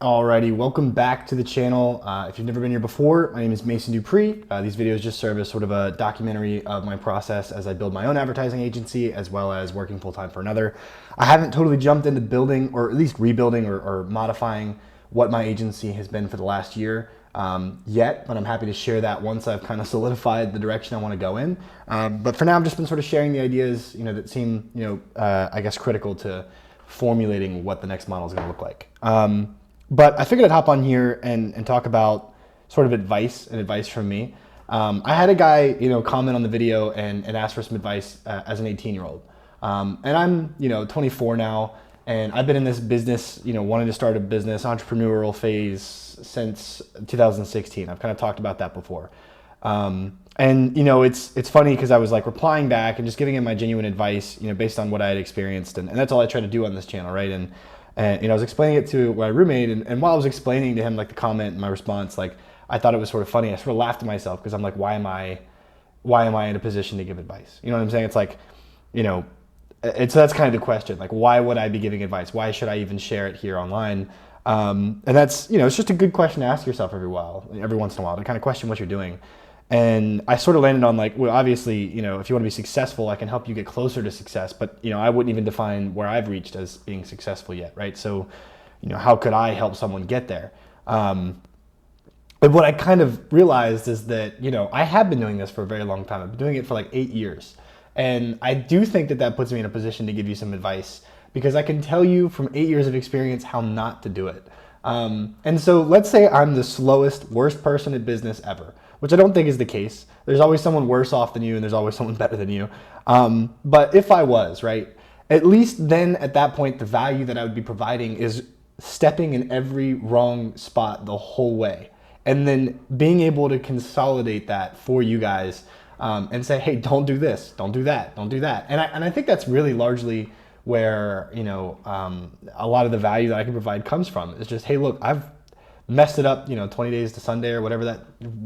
Alrighty, welcome back to the channel. If you've never been here before, my name is Mason Dupree. These videos just serve as sort of a documentary of my process as I build my own advertising agency as well as working full-time for another. I haven't totally jumped into building or at least rebuilding or modifying what my agency has been for the last year yet, but I'm happy to share that once I've kind of solidified the direction I want to go in. But for now, I've just been sort of sharing the ideas, that seem, I guess critical to formulating what the next model is going to look like. But I figured I'd hop on here and talk about sort of advice from me. I had a guy, comment on the video and ask for some advice as an 18-year-old. And I'm, 24 now, and I've been in this business, wanting to start a business, entrepreneurial phase since 2016. I've kind of talked about that before. And, it's funny because I was like replying back and just giving him my genuine advice, based on what I had experienced. And that's all I try to do on this channel, right? And I was explaining it to my roommate, and while I was explaining to him like the comment and my response, like I thought it was sort of funny. I sort of laughed to myself because I'm like, why am I in a position to give advice? You know what I'm saying? It's like, that's kind of the question. Like, why would I be giving advice? Why should I even share it here online? And that's, it's just a good question to ask yourself every once in a while, to kind of question what you're doing. And I sort of landed on like, well, obviously, if you want to be successful, I can help you get closer to success. But, I wouldn't even define where I've reached as being successful yet, right? So, how could I help someone get there? And what I kind of realized is that, I have been doing this for a very long time. I've been doing it for like 8 years. And I do think that puts me in a position to give you some advice because I can tell you from 8 years of experience how not to do it. And so let's say I'm the slowest, worst person at business ever, which I don't think is the case. There's always someone worse off than you and there's always someone better than you. But if I was, right, at least then at that point, the value that I would be providing is stepping in every wrong spot the whole way. And then being able to consolidate that for you guys and say, hey, don't do this, don't do that, don't do that. And I think that's really largely where, a lot of the value that I can provide comes from. It's just, hey, look, I've messed it up, 20 days to Sunday or whatever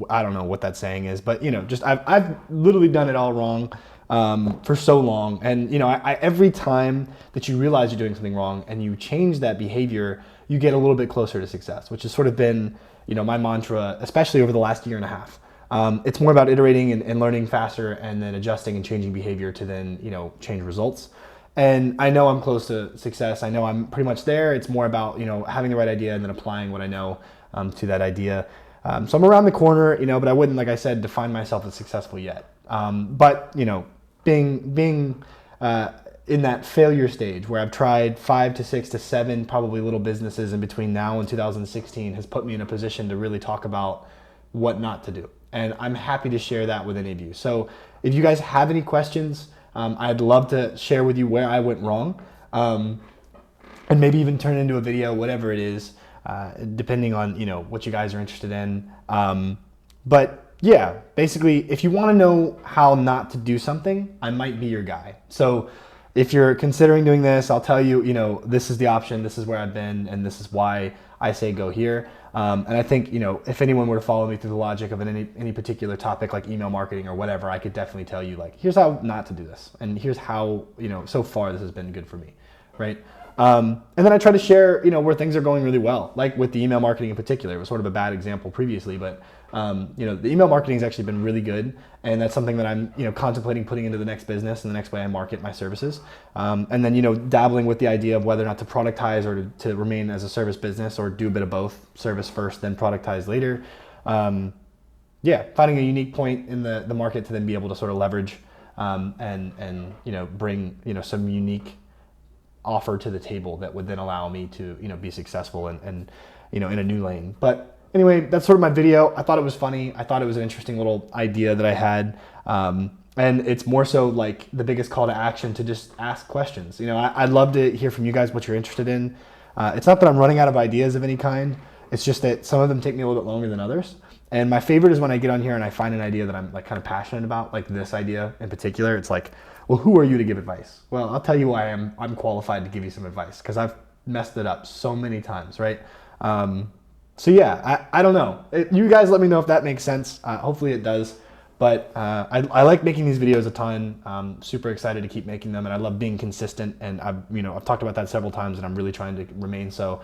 I don't know what that saying is, but just I've literally done it all wrong for so long. And every time that you realize you're doing something wrong and you change that behavior, you get a little bit closer to success, which has sort of been, my mantra, especially over the last year and a half. It's more about iterating and learning faster and then adjusting and changing behavior to then, change results. And I know I'm close to success. I know I'm pretty much there. It's more about, having the right idea and then applying what I know to that idea. So I'm around the corner, but I wouldn't, like I said, define myself as successful yet. But, being in that failure stage where I've tried 5 to 6 to 7 probably little businesses in between now and 2016 has put me in a position to really talk about what not to do. And I'm happy to share that with any of you. So if you guys have any questions, I'd love to share with you where I went wrong, and maybe even turn it into a video, whatever it is, depending on, what you guys are interested in. But yeah, basically, if you want to know how not to do something, I might be your guy. So if you're considering doing this, I'll tell you, this is the option, this is where I've been, and this is why I say go here. And I think, if anyone were to follow me through the logic of any particular topic like email marketing or whatever, I could definitely tell you like, here's how not to do this. And here's how, so far this has been good for me, right? And then I try to share, where things are going really well, like with the email marketing in particular. It was sort of a bad example previously, but the email marketing has actually been really good. And that's something that I'm, contemplating putting into the next business and the next way I market my services. And then, dabbling with the idea of whether or not to productize or to remain as a service business or do a bit of both, service first, then productize later. Yeah, finding a unique point in the market to then be able to sort of leverage and bring, some unique offer to the table that would then allow me to, be successful and in a new lane. But anyway, that's sort of my video. I thought it was funny. I thought it was an interesting little idea that I had. And it's more so like the biggest call to action to just ask questions. I'd love to hear from you guys what you're interested in. It's not that I'm running out of ideas of any kind. It's just that some of them take me a little bit longer than others. And my favorite is when I get on here and I find an idea that I'm like kind of passionate about, like this idea in particular. It's like, well, who are you to give advice? Well, I'll tell you why I'm qualified to give you some advice because I've messed it up so many times, right? So yeah, I don't know. You guys let me know if that makes sense. Hopefully it does. But I like making these videos a ton. I'm super excited to keep making them, and I love being consistent. And I've talked about that several times, and I'm really trying to remain so.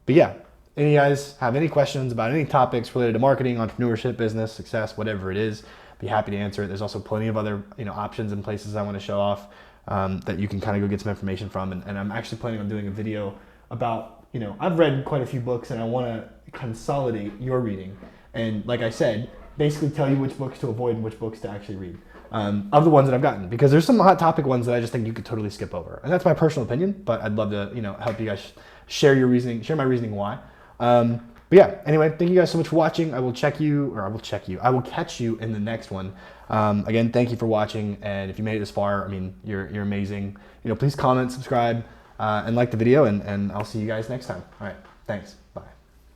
But yeah, any of you guys have any questions about any topics related to marketing, entrepreneurship, business, success, whatever it is, be happy to answer it. There's also plenty of other options and places I want to show off that you can kind of go get some information from. And I'm actually planning on doing a video about, I've read quite a few books and I want to consolidate your reading. And like I said, basically tell you which books to avoid and which books to actually read of the ones that I've gotten, because there's some hot topic ones that I just think you could totally skip over. And that's my personal opinion, but I'd love to, help you guys share your reasoning, share my reasoning why. But yeah, anyway, thank you guys so much for watching. I will catch you in the next one. Again, thank you for watching. And if you made it this far, I mean, you're amazing. Please comment, subscribe, and like the video, and I'll see you guys next time. All right. Thanks. Bye.